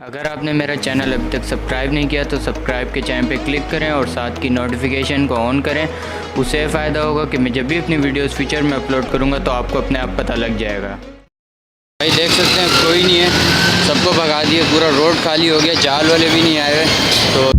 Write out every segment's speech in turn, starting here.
अगर आपने मेरा चैनल अभी तक सब्सक्राइब नहीं किया तो सब्सक्राइब के चैनल पे क्लिक करें और साथ की नोटिफिकेशन को ऑन करें। उससे फ़ायदा होगा कि मैं जब भी अपनी वीडियोस फ्यूचर में अपलोड करूँगा तो आपको अपने आप पता लग जाएगा। भाई देख सकते हैं कोई नहीं है, सबको भगा दिया, पूरा रोड खाली हो गया, जाल वाले भी नहीं आए हुए। तो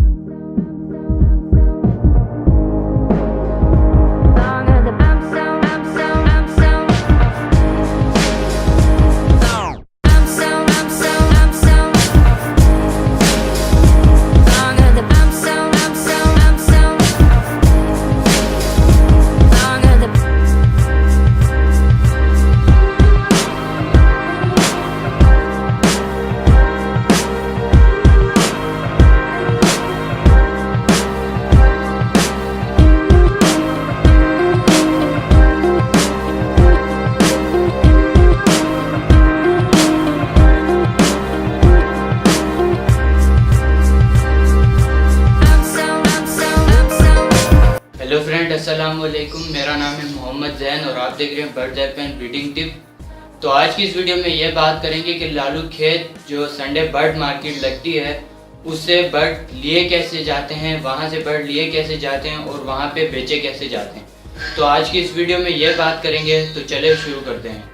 हेलो फ्रेंड, अस्सलाम वालेकुम। मेरा नाम है मोहम्मद जैन और आप देख रहे हैं bird app and breeding tip. तो आज की इस वीडियो में ये बात करेंगे कि लालू खेत जो संडे बर्ड मार्केट लगती है उससे बर्ड लिए कैसे जाते हैं, वहाँ से बर्ड लिए कैसे जाते हैं और वहाँ पे बेचे कैसे जाते हैं। तो आज की इस वीडियो में ये बात करेंगे, तो चले शुरू करते हैं।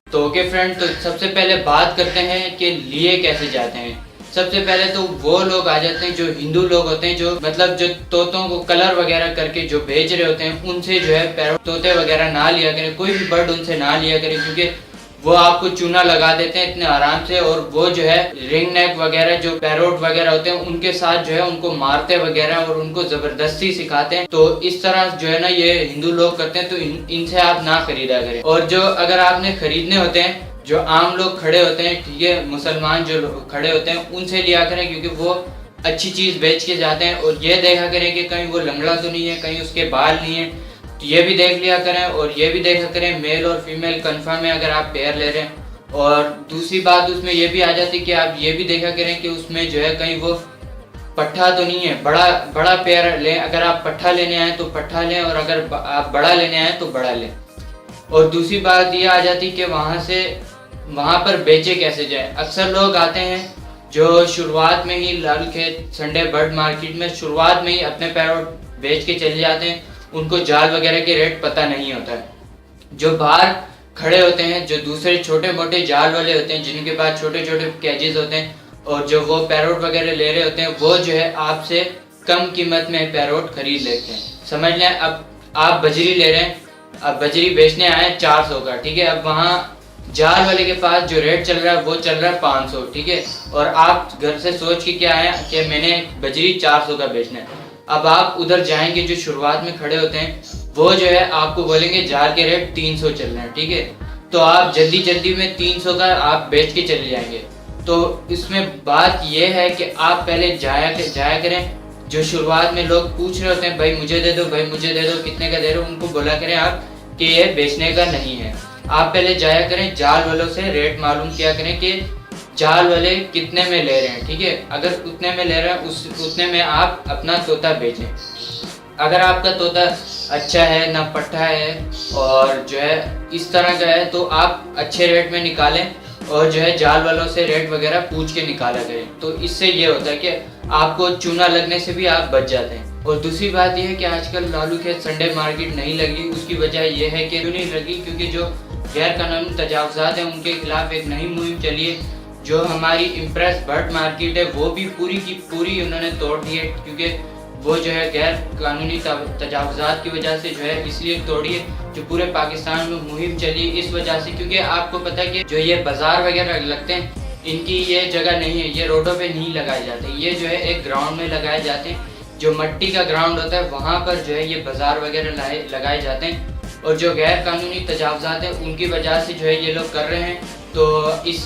तो ओके फ्रेंड, तो सबसे पहले बात करते हैं कि लिए कैसे जाते हैं। सबसे पहले तो वो लोग आ जाते हैं जो हिंदू लोग होते हैं, जो मतलब जो तोतों को कलर वगैरह करके जो बेच रहे होते हैं, उनसे जो है पैरोट तोते वगैरह ना लिया करें, कोई भी बर्ड उनसे ना लिया करें, क्योंकि वो आपको चूना लगा देते हैं इतने आराम से। और वो जो है रिंग नेक वगैरह जो पैरोट वगैरह होते हैं उनके साथ जो है उनको मारते वगैरह और उनको जबरदस्ती सिखाते हैं। तो इस तरह जो है ना ये हिंदू लोग करते हैं, तो इनसे आप ना खरीदा करें। और जो अगर आपने खरीदने होते हैं, जो आम लोग खड़े होते हैं, ठीक है, मुसलमान जो खड़े होते हैं, उनसे लिया करें, क्योंकि वो अच्छी चीज बेच के जाते हैं। और ये देखा करें कि कहीं वो लंगड़ा तो नहीं है, कहीं उसके बाल नहीं है, तो ये भी देख लिया करें। और ये भी देखा करें मेल और फीमेल कंफर्म है अगर आप पेयर ले रहे हैं। और दूसरी बात उसमें ये भी आ जाती है कि आप ये भी देखा करें कि उसमें जो है कहीं वो पट्ठा तो नहीं है, बड़ा पेयर लें। अगर आप पट्ठा लेने आए तो पट्ठा लें, और अगर आप बड़ा लेने आए तो बड़ा लें। और दूसरी बात ये आ जाती कि वहाँ पर बेचे कैसे जाए। अक्सर लोग आते हैं जो शुरुआत में ही लाल खेत संडे बर्ड मार्केट में शुरुआत में ही अपने पैरोट बेच के चले जाते हैं। उनको जाल वगैरह के रेट पता नहीं होता है। जो बाहर खड़े होते हैं, जो दूसरे छोटे मोटे जाल वाले होते हैं, जिनके पास छोटे छोटे कैजेस होते हैं, और जो वो पैरोट वगैरह ले रहे होते हैं, वो जो है आपसे कम कीमत में पैरोट खरीद लेते हैं। समझ लें, अब आप बजरी ले रहे हैं, अब बजरी बेचने आए 400 का, ठीक है। अब वहाँ जाल वाले के पास जो रेट चल रहा है वो चल रहा है 500, ठीक है। और आप घर से सोच के क्या आए कि मैंने बजरी 400 का बेचना है। अब आप उधर जाएंगे, जो शुरुआत में खड़े होते हैं वो जो है आपको बोलेंगे जाल के रेट 300 चल रहे हैं, ठीक है। तो आप जल्दी जल्दी में 300 का आप बेच के चले जाएंगे। तो इसमें बात यह है कि आप पहले जाया करें। जो शुरुआत में लोग पूछ रहे होते हैं भाई मुझे दे दो, भाई मुझे दे दो, कितने का दे रहे हो, उनको बोला करें आप कि ये बेचने का नहीं है। आप पहले जाया करें, जाल वालों से रेट मालूम किया करें कि जाल वाले कितने में ले रहे हैं, ठीक है। अगर उतने में ले रहे हैं उतने में आप अपना तोता बेचें। अगर आपका तोता अच्छा है, ना पट्टा है और जो है इस तरह का है, तो आप अच्छे रेट में निकालें और जो है जाल वालों से रेट वगैरह पूछ के निकाला करें। तो इससे ये होता है कि आपको चूना लगने से भी आप बच जाते हैं। और दूसरी बात यह है कि आजकल लालू खेत संडे मार्केट नहीं लगी। उसकी वजह यह है कि क्यों नहीं लगी, क्योंकि जो गैर कानूनी तजावुज़ात हैं उनके खिलाफ एक नई मुहिम चली है। जो हमारी इम्प्रेस बर्ड मार्केट है वो भी पूरी की पूरी उन्होंने तोड़ दी है, क्योंकि वो जो है गैर कानूनी तजावुज़ात की वजह से जो है इसलिए तोड़ी है। जो पूरे पाकिस्तान में मुहिम चली इस वजह से, क्योंकि आपको पता है कि जो ये बाजार वगैरह लगते हैं इनकी ये जगह नहीं है, ये रोडों पे नहीं लगाए जाते, ये जो है एक ग्राउंड में लगाए जाते हैं। जो मिट्टी का ग्राउंड होता है वहाँ पर जो है ये बाजार वगैरह लगाए जाते हैं। और जो गैर कानूनी तजावुज़ात हैं उनकी वजह से जो है ये लोग कर रहे हैं। तो इस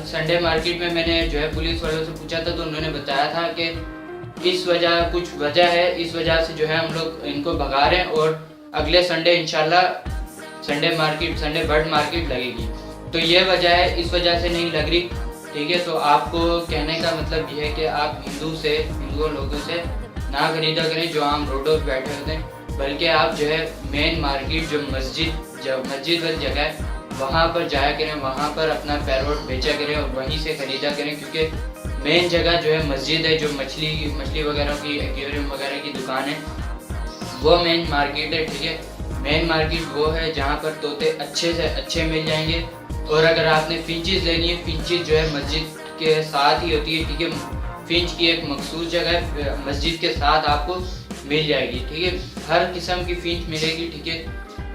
संडे मार्केट में मैंने जो है पुलिस वालों से पूछा था, तो उन्होंने बताया था कि इस वजह कुछ वजह है, इस वजह से जो है हम लोग इनको भगा रहे हैं। और अगले संडे इंशाल्लाह संडे बर्ड मार्केट लगेगी। तो ये वजह है, इस वजह से नहीं लग रही, ठीक है। तो आपको कहने का मतलब ये है कि आप हिंदुओं लोगों से ना खरीदा करें जो आम रोडों पर बैठे होते हैं। बल्कि आप जो है मेन मार्केट जो मस्जिद वाली जगह है वहाँ पर जाया करें, वहाँ पर अपना पैरोट बेचा करें और वहीं से ख़रीदा करें, क्योंकि मेन जगह जो है मस्जिद है, जो मछली वगैरह की एक्वेरियम वगैरह की दुकान है वो मेन मार्केट है। ठीक है, मेन मार्केट वो है जहाँ पर तोते अच्छे से अच्छे मिल जाएंगे। और अगर आपने फिंचेस लेनी है, फिंचेस जो है मस्जिद के साथ ही होती है। ठीक है, फिंच की एक मखसूस जगह मस्जिद के साथ आपको मिल जाएगी। ठीक है, हर किस्म की फिंच मिलेगी। ठीक है,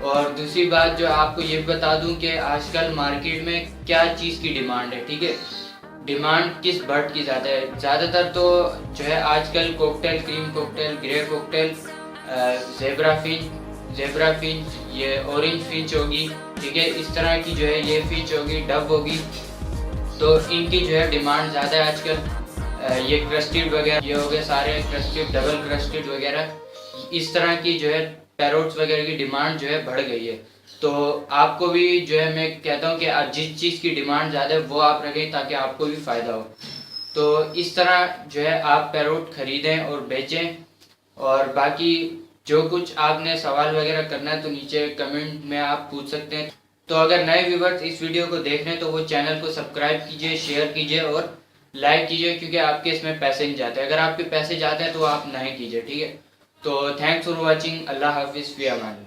और दूसरी बात जो आपको ये बता दूं कि आजकल मार्केट में क्या चीज़ की डिमांड है। ठीक है, डिमांड किस बर्ड की ज़्यादा है? ज़्यादातर तो जो है आजकल cocktail, cream cocktail, grey cocktail, zebra Finch, ये ऑरेंज फिंच होगी। ठीक है, इस तरह की जो है ये फिंच होगी, डब होगी, तो इनकी जो है डिमांड ज़्यादा है आजकल। ये क्रस्टेड वगैरह ये हो गए सारे क्रस्टेड, डबल क्रस्टेड वगैरह, इस तरह की जो है पैरोट्स वगैरह की डिमांड जो है बढ़ गई है। तो आपको भी जो है मैं कहता हूँ कि आप जिस चीज़ की डिमांड ज़्यादा है वो आप रखें ताकि आपको भी फ़ायदा हो। तो इस तरह जो है आप पैरोट ख़रीदें और बेचें। और बाकी जो कुछ आपने सवाल वगैरह करना है तो नीचे कमेंट में आप पूछ सकते हैं। तो अगर नए व्यूवर्स इस वीडियो को देख रहे हैं तो वो चैनल को सब्सक्राइब कीजिए, शेयर कीजिए और लाइक कीजिए, क्योंकि आपके इसमें पैसे नहीं जाते। अगर आपके पैसे जाते हैं तो आप नहीं कीजिए। ठीक है, तो थैंक्स फॉर वाचिंग। अल्लाह हाफिज़, फी अमान अल्लाह।